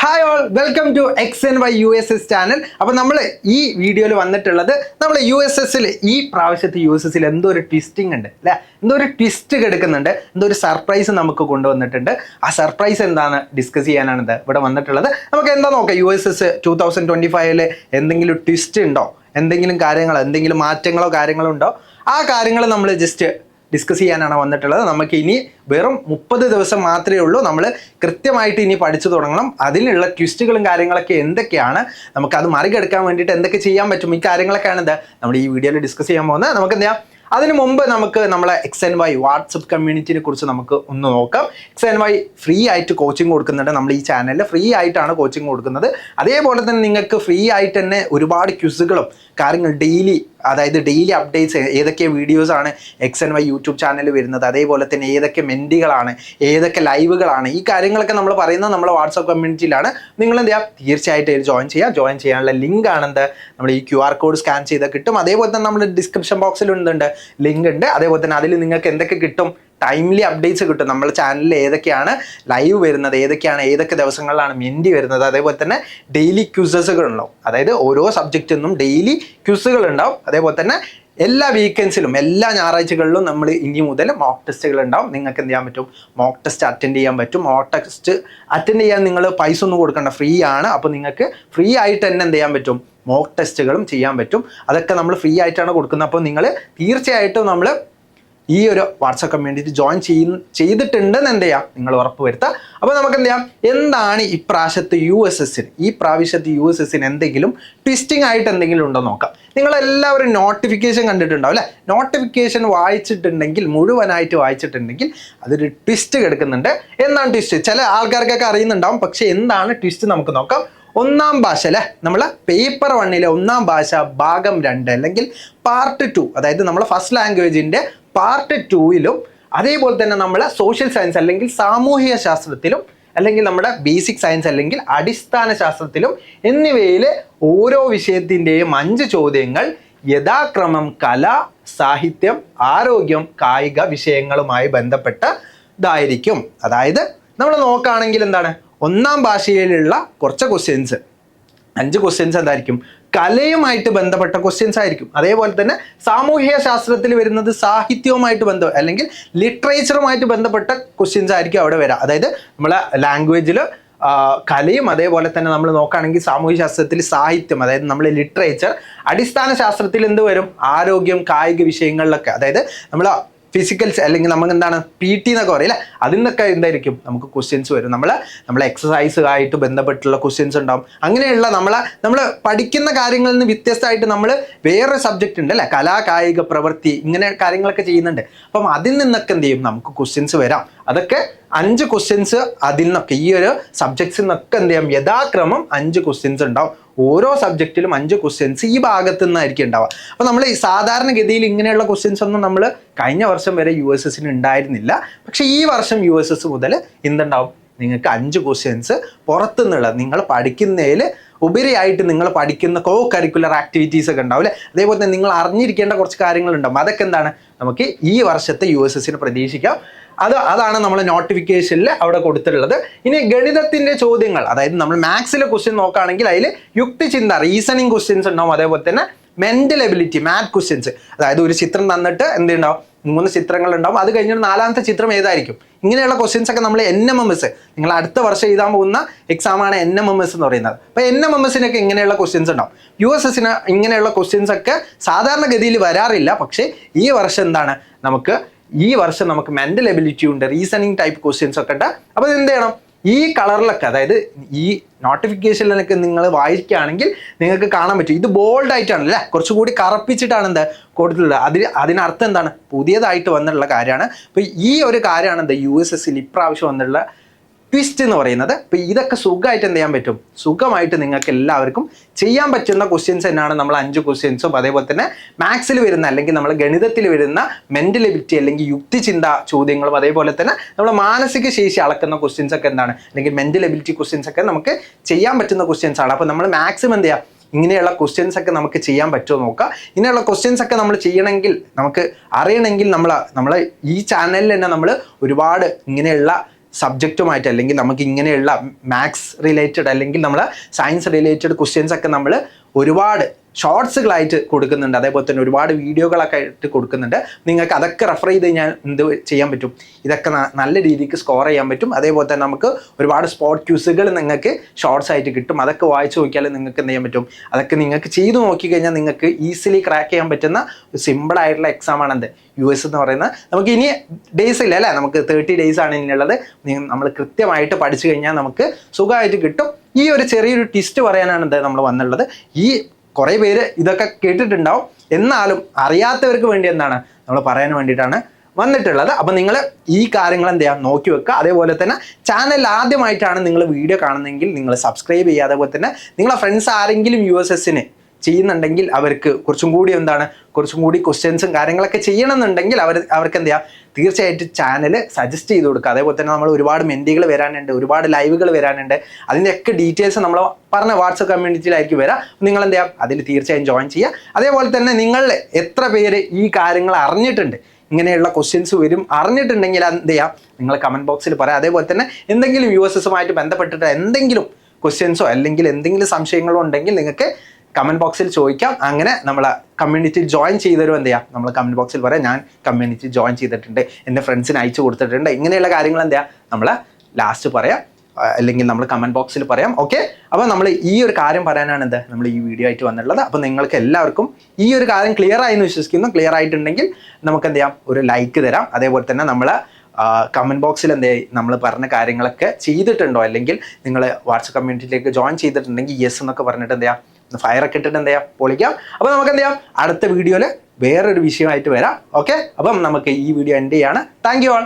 Hi all, welcome to XNY USS channel. അപ്പോൾ നമ്മൾ ഈ വീഡിയോയിൽ വന്നിട്ടുള്ളത് നമ്മൾ USSൽ ഈ പ്രാവശ്യത്തെ USSൽ എന്തോ ഒരു ട്വിസ്റ്റിംഗ് ഉണ്ട് അല്ലേ, എന്തോ ഒരു ട്വിസ്റ്റ് കിടക്കുന്നുണ്ട്, എന്തോ ഒരു സർപ്രൈസ് നമുക്ക് കൊണ്ടുവന്നിട്ടുണ്ട്. ആ സർപ്രൈസ് എന്താണ് ഡിസ്കസ് ചെയ്യാനാണ് ഇത് ഇവിടെ വന്നിട്ടുള്ളത്. നമുക്ക് എന്താ നോക്കാം, USS 2025 എന്തെങ്കിലും ട്വിസ്റ്റ് ഉണ്ടോ, എന്തെങ്കിലും കാര്യങ്ങൾ, എന്തെങ്കിലും മാറ്റങ്ങളോ കാര്യങ്ങളോ ഉണ്ടോ, ആ കാര്യങ്ങൾ നമ്മൾ ജസ്റ്റ് ഡിസ്കസ് ചെയ്യാനാണ് വന്നിട്ടുള്ളത്. നമുക്ക് ഇനി വെറും 30 ദിവസം മാത്രമേ ഉള്ളൂ. നമ്മൾ കൃത്യമായിട്ട് ഇനി പഠിച്ചു തുടങ്ങണം. അതിനുള്ള ട്വിസ്റ്റുകളും കാര്യങ്ങളൊക്കെ എന്തൊക്കെയാണ്, നമുക്കത് മറികടക്കാൻ വേണ്ടിയിട്ട് എന്തൊക്കെ ചെയ്യാൻ പറ്റും, ഈ കാര്യങ്ങളൊക്കെയാണ് ഇത് നമ്മൾ ഈ വീഡിയോയിൽ ഡിസ്കസ് ചെയ്യാൻ പോകുന്നത്. നമുക്ക് എന്താ, അതിന് മുമ്പ് നമുക്ക് നമ്മളെ XNY വാട്സപ്പ് കമ്മ്യൂണിറ്റിനെ കുറിച്ച് നമുക്ക് ഒന്ന് നോക്കാം. XNY ഫ്രീ ആയിട്ട് കോച്ചിങ് കൊടുക്കുന്നുണ്ട്. നമ്മൾ ഈ ചാനലിൽ ഫ്രീ ആയിട്ടാണ് കോച്ചിങ് കൊടുക്കുന്നത്. അതേപോലെ തന്നെ നിങ്ങൾക്ക് ഫ്രീ ആയിട്ട് തന്നെ ഒരുപാട് ക്വിസുകളും കാര്യങ്ങൾ ഡെയിലി, അതായത് ഡെയിലി അപ്ഡേറ്റ്സ്, ഏതൊക്കെ വീഡിയോസാണ് XNY യൂട്യൂബ് ചാനലിൽ വരുന്നത്, അതേപോലെ തന്നെ ഏതൊക്കെ മെൻറ്റികളാണ്, ഏതൊക്കെ ലൈവുകളാണ്, ഈ കാര്യങ്ങളൊക്കെ നമ്മൾ പറയുന്നത് നമ്മുടെ വാട്സപ്പ് കമ്മ്യൂണിറ്റിയിലാണ്. നിങ്ങൾ എന്ത് ചെയ്യുക, തീർച്ചയായിട്ടും ഇത് ജോയിൻ ചെയ്യുക. ജോയിൻ ചെയ്യാനുള്ള ലിങ്ക് ആണെന്ത്, നമ്മൾ ഈ QR കോഡ് സ്കാൻ ചെയ്താൽ കിട്ടും. അതേപോലെ തന്നെ നമ്മുടെ ഡിസ്ക്രിപ്ഷൻ ബോക്സിൽ ഉണ്ട് ലിങ്ക് ഉണ്ട്. അതേപോലെ തന്നെ അതിൽ നിങ്ങൾക്ക് എന്തൊക്കെ കിട്ടും, ടൈംലി അപ്ഡേറ്റ്സ് കിട്ടും. നമ്മുടെ ചാനലിൽ ഏതൊക്കെയാണ് ലൈവ് വരുന്നത്, ഏതൊക്കെ ദിവസങ്ങളിലാണ് മെൻറ്റി വരുന്നത്, അതേപോലെ തന്നെ ഡെയിലി ക്വിസുകൾ ഉണ്ടാവും. അതായത് ഓരോ സബ്ജക്റ്റിൽ നിന്നും ഡെയിലി ക്വിസുകൾ ഉണ്ടാവും. അതേപോലെ തന്നെ എല്ലാ വീക്കെൻഡ്സിലും, എല്ലാ ഞായറാഴ്ചകളിലും നമ്മൾ ഇനി മുതൽ മോക്ക് ടെസ്റ്റുകൾ ഉണ്ടാവും. നിങ്ങൾക്ക് എന്ത് ചെയ്യാൻ പറ്റും, മോക്ക് ടെസ്റ്റ് അറ്റൻഡ് ചെയ്യാൻ പറ്റും. മോക്ക് ടെസ്റ്റ് അറ്റൻഡ് ചെയ്യാൻ നിങ്ങൾ പൈസ ഒന്നും കൊടുക്കണ്ട, ഫ്രീ ആണ്. അപ്പോൾ നിങ്ങൾക്ക് ഫ്രീ ആയിട്ട് തന്നെ എന്ത് ചെയ്യാൻ പറ്റും, മോക്ക് ടെസ്റ്റുകളും ചെയ്യാൻ പറ്റും. അതൊക്കെ നമ്മൾ ഫ്രീ ആയിട്ടാണ് കൊടുക്കുന്നത്. അപ്പോൾ നിങ്ങൾ തീർച്ചയായിട്ടും നമ്മൾ ഈ ഒരു വാട്സപ്പ് കമ്മ്യൂണിറ്റി ജോയിൻ ചെയ്തിട്ടുണ്ടെന്ന് എന്ത് ചെയ്യാം, നിങ്ങൾ ഉറപ്പ് വരുത്തുക. അപ്പോൾ നമുക്ക് എന്ത് ചെയ്യാം, എന്താണ് ഈ പ്രാവശ്യത്തെ USSന് എന്തെങ്കിലും ട്വിസ്റ്റിംഗ് ആയിട്ട് എന്തെങ്കിലും ഉണ്ടോ നോക്കാം. നിങ്ങളെല്ലാവരും നോട്ടിഫിക്കേഷൻ കണ്ടിട്ടുണ്ടാവും അല്ലേ? നോട്ടിഫിക്കേഷൻ വായിച്ചിട്ടുണ്ടെങ്കിൽ, മുഴുവനായിട്ട് വായിച്ചിട്ടുണ്ടെങ്കിൽ അതൊരു ട്വിസ്റ്റ് കിടക്കുന്നുണ്ട്. എന്താണ് ട്വിസ്റ്റ്? ചില ആൾക്കാർക്കൊക്കെ അറിയുന്നുണ്ടാവും, പക്ഷെ എന്താണ് ട്വിസ്റ്റ് നമുക്ക് നോക്കാം. ഒന്നാം ഭാഷ അല്ലേ, നമ്മൾ പേപ്പർ 1 ഒന്നാം ഭാഷ ഭാഗം 2 അല്ലെങ്കിൽ പാർട്ട് 2, അതായത് നമ്മൾ ഫസ്റ്റ് ലാംഗ്വേജിൻ്റെ പാർട്ട് 2 അതേപോലെ തന്നെ നമ്മൾ സോഷ്യൽ സയൻസ് അല്ലെങ്കിൽ സാമൂഹിക ശാസ്ത്രത്തിലും, അല്ലെങ്കിൽ നമ്മുടെ ബേസിക് സയൻസ് അല്ലെങ്കിൽ അടിസ്ഥാന ശാസ്ത്രത്തിലും എന്നിവയിൽ ഓരോ വിഷയത്തിൻ്റെയും 5 ചോദ്യങ്ങൾ യഥാക്രമം കല, സാഹിത്യം, ആരോഗ്യം, കായിക വിഷയങ്ങളുമായി ബന്ധപ്പെട്ടതായിരിക്കും. അതായത് നമ്മൾ നോക്കുകയാണെങ്കിൽ എന്താണ്, ഒന്നാം ഭാഷയിലുള്ള കുറച്ച് ക്വസ്റ്റ്യൻസ്, 5 ക്വസ്റ്റ്യൻസ് എന്തായിരിക്കും, കലയുമായിട്ട് ബന്ധപ്പെട്ട ക്വസ്റ്റ്യൻസ് ആയിരിക്കും. അതേപോലെ തന്നെ സാമൂഹിക ശാസ്ത്രത്തിൽ വരുന്നത് സാഹിത്യവുമായിട്ട് അല്ലെങ്കിൽ ലിറ്ററേച്ചറുമായിട്ട് ബന്ധപ്പെട്ട ക്വസ്റ്റ്യൻസ് ആയിരിക്കും അവിടെ വരിക. അതായത് നമ്മളെ ലാംഗ്വേജിൽ കലയും, അതേപോലെ തന്നെ നമ്മൾ നോക്കുകയാണെങ്കിൽ സാമൂഹ്യ ശാസ്ത്രത്തിൽ സാഹിത്യം, അതായത് നമ്മൾ ലിറ്ററേച്ചർ, അടിസ്ഥാന ശാസ്ത്രത്തിൽ എന്ത് വരും, ആരോഗ്യം, കായിക വിഷയങ്ങളിലൊക്കെ, അതായത് നമ്മൾ ഫിസിക്കൽസ് അല്ലെങ്കിൽ നമുക്ക് എന്താണ് PT എന്നൊക്കെ പറയില്ല, അതിൽ നിന്നൊക്കെ എന്തായിരിക്കും നമുക്ക് ക്വസ്റ്റ്യൻസ് വരും. നമ്മളെ എക്സസൈസുമായിട്ട് ബന്ധപ്പെട്ടുള്ള ക്വസ്റ്റ്യൻസ് ഉണ്ടാവും. അങ്ങനെയുള്ള നമ്മൾ പഠിക്കുന്ന കാര്യങ്ങളിൽ നിന്ന് വ്യത്യസ്തമായിട്ട് നമ്മൾ വേറെ സബ്ജക്റ്റ് ഉണ്ട് അല്ലേ, കലാ, കായിക, പ്രവൃത്തി, ഇങ്ങനെ കാര്യങ്ങളൊക്കെ ചെയ്യുന്നുണ്ട്. അപ്പം അതിൽ നിന്നൊക്കെ എന്ത് ചെയ്യും, നമുക്ക് ക്വസ്റ്റ്യൻസ് വരാം. അതൊക്കെ 5 ക്വസ്റ്റ്യൻസ് അതിൽ നിന്നൊക്കെ, ഈ ഒരു സബ്ജക്ട്സിൽ നിന്നൊക്കെ എന്ത് ചെയ്യാം, യഥാക്രമം 5 ക്വസ്റ്റ്യൻസ് ഉണ്ടാവും. ഓരോ സബ്ജക്റ്റിലും 5 ക്വസ്റ്റ്യൻസ് ഈ ഭാഗത്തു നിന്നായിരിക്കും ഉണ്ടാവുക. അപ്പോൾ നമ്മൾ ഈ സാധാരണഗതിയിൽ ഇങ്ങനെയുള്ള ക്വസ്റ്റ്യൻസ് ഒന്നും നമ്മൾ കഴിഞ്ഞ വർഷം വരെ USSന് ഉണ്ടായിരുന്നില്ല. പക്ഷേ ഈ വർഷം USS മുതൽ എന്തുണ്ടാവും, നിങ്ങൾക്ക് 5 ക്വസ്റ്റ്യൻസ് പുറത്തുനിന്നുള്ള, നിങ്ങൾ പഠിക്കുന്നതിൽ ഉപരിയായിട്ട് നിങ്ങൾ പഠിക്കുന്ന കരിക്കുലർ ആക്ടിവിറ്റീസ് ഒക്കെ ഉണ്ടാവും അല്ലേ. അതേപോലെ തന്നെ നിങ്ങൾ അറിഞ്ഞിരിക്കേണ്ട കുറച്ച് കാര്യങ്ങളുണ്ടാവും. അതൊക്കെ എന്താണ്, നമുക്ക് ഈ വർഷത്തെ USSന് പ്രതീക്ഷിക്കാം. അതാണ് നമ്മൾ നോട്ടിഫിക്കേഷനിൽ അവിടെ കൊടുത്തിട്ടുള്ളത്. ഇനി ഗണിതത്തിന്റെ ചോദ്യങ്ങൾ, അതായത് നമ്മൾ മാത്സിലെ ക്വസ്റ്റ്യൻ നോക്കുകയാണെങ്കിൽ അതിൽ യുക്തിചിന്ത, റീസണിങ് ക്വസ്റ്റ്യൻസ് ഉണ്ടാവും. അതേപോലെ തന്നെ മെന്റൽ എബിലിറ്റി, മാത്ത് ക്വസ്റ്റ്യൻസ്, അതായത് ഒരു ചിത്രം തന്നിട്ട് എന്തുണ്ടാവും, 3 ചിത്രങ്ങൾ ഉണ്ടാവും. അത് കഴിഞ്ഞിട്ട് 4ാമത്തെ ചിത്രം ഏതായിരിക്കും, ഇങ്ങനെയുള്ള ക്വസ്റ്റ്യൻസ് ഒക്കെ നമ്മൾ NMMS, നിങ്ങൾ അടുത്ത വർഷം എഴുതാൻ പോകുന്ന എക്സാമാണ് NMMS എന്ന് പറയുന്നത്. അപ്പോൾ NMMSനൊക്കെ ഇങ്ങനെയുള്ള ക്വസ്റ്റ്യൻസ് ഉണ്ടാവും. USSന് ഇങ്ങനെയുള്ള ക്വസ്റ്റ്യൻസ് ഒക്കെ സാധാരണഗതിയിൽ വരാറില്ല. പക്ഷേ ഈ വർഷം എന്താണ്, ഈ വർഷം നമുക്ക് മെന്റൽ എബിലിറ്റി ഉണ്ട്, റീസണിങ് ടൈപ്പ് ക്വസ്റ്റ്യൻസ് ഒക്കെ ഉണ്ട്. അപ്പോൾ എന്ത് ചെയ്യണം, ഈ കളറിലൊക്കെ, അതായത് ഈ നോട്ടിഫിക്കേഷനിലൊക്കെ നിങ്ങൾ വായിക്കുകയാണെങ്കിൽ നിങ്ങൾക്ക് കാണാൻ പറ്റും, ഇത് ബോൾഡ് ആയിട്ടാണ് അല്ലേ, കുറച്ചുകൂടി കറുപ്പിച്ചിട്ടാണ് എന്താ കൊടുത്തിട്ടുള്ളത്. അതിനർത്ഥം എന്താണ്, പുതിയതായിട്ട് വന്നിട്ടുള്ള കാര്യമാണ്. അപ്പോൾ ഈ ഒരു കാര്യമാണ് എന്താ USSൽ ഇപ്രാവശ്യം വന്നിട്ടുള്ള ട്വിസ്റ്റ് എന്ന് പറയുന്നത്. അപ്പോൾ ഇതൊക്കെ സുഖമായിട്ട് എന്ത് ചെയ്യാൻ പറ്റും, സുഖമായിട്ട് നിങ്ങൾക്ക് എല്ലാവർക്കും ചെയ്യാൻ പറ്റുന്ന ക്വസ്റ്റ്യൻസ് തന്നെയാണ് നമ്മൾ 5 ക്വസ്റ്റ്യൻസും. അതേപോലെ തന്നെ മാത്സിൽ വരുന്ന, അല്ലെങ്കിൽ നമ്മൾ ഗണിതത്തിൽ വരുന്ന മെന്റൽ എബിലിറ്റി അല്ലെങ്കിൽ യുക്തിചിന്ത ചോദ്യങ്ങളും, അതേപോലെ തന്നെ നമ്മൾ മാനസിക ശേഷി അളക്കുന്ന ക്വസ്റ്റ്യൻസ് ഒക്കെ എന്താണ്, അല്ലെങ്കിൽ മെന്റൽ എബിലിറ്റി ക്വസ്റ്റ്യൻസ് ഒക്കെ നമുക്ക് ചെയ്യാൻ പറ്റുന്ന ക്വസ്റ്റ്യൻസ് ആണ്. അപ്പോൾ നമ്മൾ മാക്സിമം എന്ത് ചെയ്യുക, ഇങ്ങനെയുള്ള ക്വസ്റ്റ്യൻസ് ഒക്കെ നമുക്ക് ചെയ്യാൻ പറ്റുമോ നോക്കുക. ഇങ്ങനെയുള്ള ക്വസ്റ്റ്യൻസ് ഒക്കെ നമ്മൾ ചെയ്യണമെങ്കിൽ, നമുക്ക് അറിയണമെങ്കിൽ നമ്മൾ ഈ ചാനലിൽ തന്നെ നമ്മൾ ഒരുപാട് ഇങ്ങനെയുള്ള സബ്ജക്റ്റുമായിട്ട് അല്ലെങ്കിൽ നമുക്ക് ഇങ്ങനെയുള്ള മാത്സ് റിലേറ്റഡ് അല്ലെങ്കിൽ നമ്മൾ സയൻസ് റിലേറ്റഡ് ക്വസ്റ്റ്യൻസ് ഒക്കെ നമ്മൾ ഒരുപാട് ഷോർട്സുകളായിട്ട് കൊടുക്കുന്നുണ്ട്. അതേപോലെ തന്നെ ഒരുപാട് വീഡിയോകളൊക്കെ ആയിട്ട് കൊടുക്കുന്നുണ്ട്. നിങ്ങൾക്ക് അതൊക്കെ റെഫർ ചെയ്ത് കഴിഞ്ഞാൽ എന്ത് ചെയ്യാൻ പറ്റും, ഇതൊക്കെ നല്ല രീതിക്ക് സ്കോർ ചെയ്യാൻ പറ്റും. അതേപോലെ തന്നെ നമുക്ക് ഒരുപാട് സ്പോട്ട് ക്യൂസുകൾ നിങ്ങൾക്ക് ഷോർട്സ് ആയിട്ട് കിട്ടും. അതൊക്കെ വായിച്ച് നോക്കിയാൽ നിങ്ങൾക്ക് എന്ത് ചെയ്യാൻ പറ്റും, അതൊക്കെ നിങ്ങൾക്ക് ചെയ്ത് നോക്കിക്കഴിഞ്ഞാൽ നിങ്ങൾക്ക് ഈസിലി ക്രാക്ക് ചെയ്യാൻ പറ്റുന്ന ഒരു സിമ്പിളായിട്ടുള്ള എക്സാമാണ് എന്ത് US എന്ന് പറയുന്നത്. നമുക്ക് ഇനി ഡേയ്സ് ഇല്ല അല്ലേ, നമുക്ക് 30 days ആണ് ഇനിയുള്ളത്. നമ്മൾ കൃത്യമായിട്ട് പഠിച്ചു കഴിഞ്ഞാൽ നമുക്ക് സുഖമായിട്ട് കിട്ടും. ഈ ഒരു ചെറിയൊരു ട്വിസ്റ്റ് പറയാനാണ് എന്ത് നമ്മൾ വന്നുള്ളത്. ഈ കുറേ പേര് ഇതൊക്കെ കേട്ടിട്ടുണ്ടാവും, എന്നാലും അറിയാത്തവർക്ക് വേണ്ടി എന്താണ് നമ്മൾ പറയാൻ വേണ്ടിയിട്ടാണ് വന്നിട്ടുള്ളത്. അപ്പം നിങ്ങൾ ഈ കാര്യങ്ങൾ എന്ത് ചെയ്യാം നോക്കി വെക്കുക. അതേപോലെ തന്നെ ചാനൽ ആദ്യമായിട്ടാണ് നിങ്ങൾ വീഡിയോ കാണുന്നതെങ്കിൽ നിങ്ങൾ സബ്സ്ക്രൈബ് ചെയ്യുക. അതേപോലെ തന്നെ നിങ്ങളെ ഫ്രണ്ട്സ് ആരെങ്കിലും USSന് ചെയ്യുന്നുണ്ടെങ്കിൽ അവർക്ക് കുറച്ചും കൂടി ക്വസ്റ്റ്യൻസും കാര്യങ്ങളൊക്കെ ചെയ്യണമെന്നുണ്ടെങ്കിൽ അവർക്ക് എന്ത് ചെയ്യുക, തീർച്ചയായിട്ടും ചാനൽ സജസ്റ്റ് ചെയ്ത് കൊടുക്കുക. അതേപോലെ തന്നെ നമ്മൾ ഒരുപാട് മെൻറ്റികൾ വരാനുണ്ട്, ഒരുപാട് ലൈവുകൾ വരാനുണ്ട്. അതിൻ്റെയൊക്കെ ഡീറ്റെയിൽസ് നമ്മൾ പറഞ്ഞ വാട്സപ്പ് കമ്മ്യൂണിറ്റിയിലായിരിക്കും വരാം. നിങ്ങൾ എന്ത് ചെയ്യാം, അതിൽ തീർച്ചയായും ജോയിൻ ചെയ്യുക. അതേപോലെ തന്നെ നിങ്ങൾ എത്ര പേര് ഈ കാര്യങ്ങൾ അറിഞ്ഞിട്ടുണ്ട്, ഇങ്ങനെയുള്ള ക്വസ്റ്റ്യൻസ് വരും അറിഞ്ഞിട്ടുണ്ടെങ്കിൽ എന്ത് ചെയ്യാം, നിങ്ങൾ കമൻറ്റ് ബോക്സിൽ പറയാം. അതേപോലെ തന്നെ എന്തെങ്കിലും USSമായിട്ട് ബന്ധപ്പെട്ടിട്ട് എന്തെങ്കിലും ക്വസ്റ്റ്യൻസോ അല്ലെങ്കിൽ എന്തെങ്കിലും സംശയങ്ങളോ ഉണ്ടെങ്കിൽ നിങ്ങൾക്ക് കമൻറ്റ് ബോക്സിൽ ചോദിക്കാം. അങ്ങനെ നമ്മളെ കമ്മ്യൂണിറ്റി ജോയിൻ ചെയ്തവരും എന്ത് ചെയ്യാം, നമ്മൾ കമൻറ്റ് ബോക്സിൽ പറയാം ഞാൻ കമ്മ്യൂണിറ്റി ജോയിൻ ചെയ്തിട്ടുണ്ട്, എൻ്റെ ഫ്രണ്ട്സിന് അയച്ചു കൊടുത്തിട്ടുണ്ട്. ഇങ്ങനെയുള്ള കാര്യങ്ങൾ എന്ത് ചെയ്യാം നമ്മൾ ലാസ്റ്റ് പറയാം, അല്ലെങ്കിൽ നമ്മൾ കമൻറ്റ് ബോക്സിൽ പറയാം. ഓക്കെ, അപ്പോൾ നമ്മൾ ഈ ഒരു കാര്യം പറയാനാണ് എന്ത് നമ്മൾ ഈ വീഡിയോ ആയിട്ട് വന്നിട്ടുള്ളത്. അപ്പോൾ നിങ്ങൾക്ക് എല്ലാവർക്കും ഈ ഒരു കാര്യം ക്ലിയർ ആയി എന്ന് വിശ്വസിക്കുന്നു. ക്ലിയർ ആയിട്ടുണ്ടെങ്കിൽ നമുക്ക് എന്ത് ചെയ്യാം, ഒരു ലൈക്ക് തരാം. അതേപോലെ തന്നെ നമ്മൾ കമൻറ്റ് ബോക്സിൽ എന്ത് നമ്മൾ പറഞ്ഞ കാര്യങ്ങളൊക്കെ ചെയ്തിട്ടുണ്ടോ, അല്ലെങ്കിൽ നിങ്ങൾ വാട്സപ്പ് കമ്മ്യൂണിറ്റിയിലേക്ക് ജോയിൻ ചെയ്തിട്ടുണ്ടെങ്കിൽ യെസ് എന്നൊക്കെ പറഞ്ഞിട്ട് എന്ത് ചെയ്യാം, ഫയറൊക്കെ ഇട്ടിട്ട് എന്ത് ചെയ്യാം, പൊളിക്കാം. അപ്പോൾ നമുക്ക് എന്ത് ചെയ്യാം, അടുത്ത വീഡിയോയിൽ വേറൊരു വിഷയമായിട്ട് വരാം. ഓക്കെ, അപ്പം നമുക്ക് ഈ വീഡിയോ എൻഡ് ചെയ്യാണ്. Thank you all.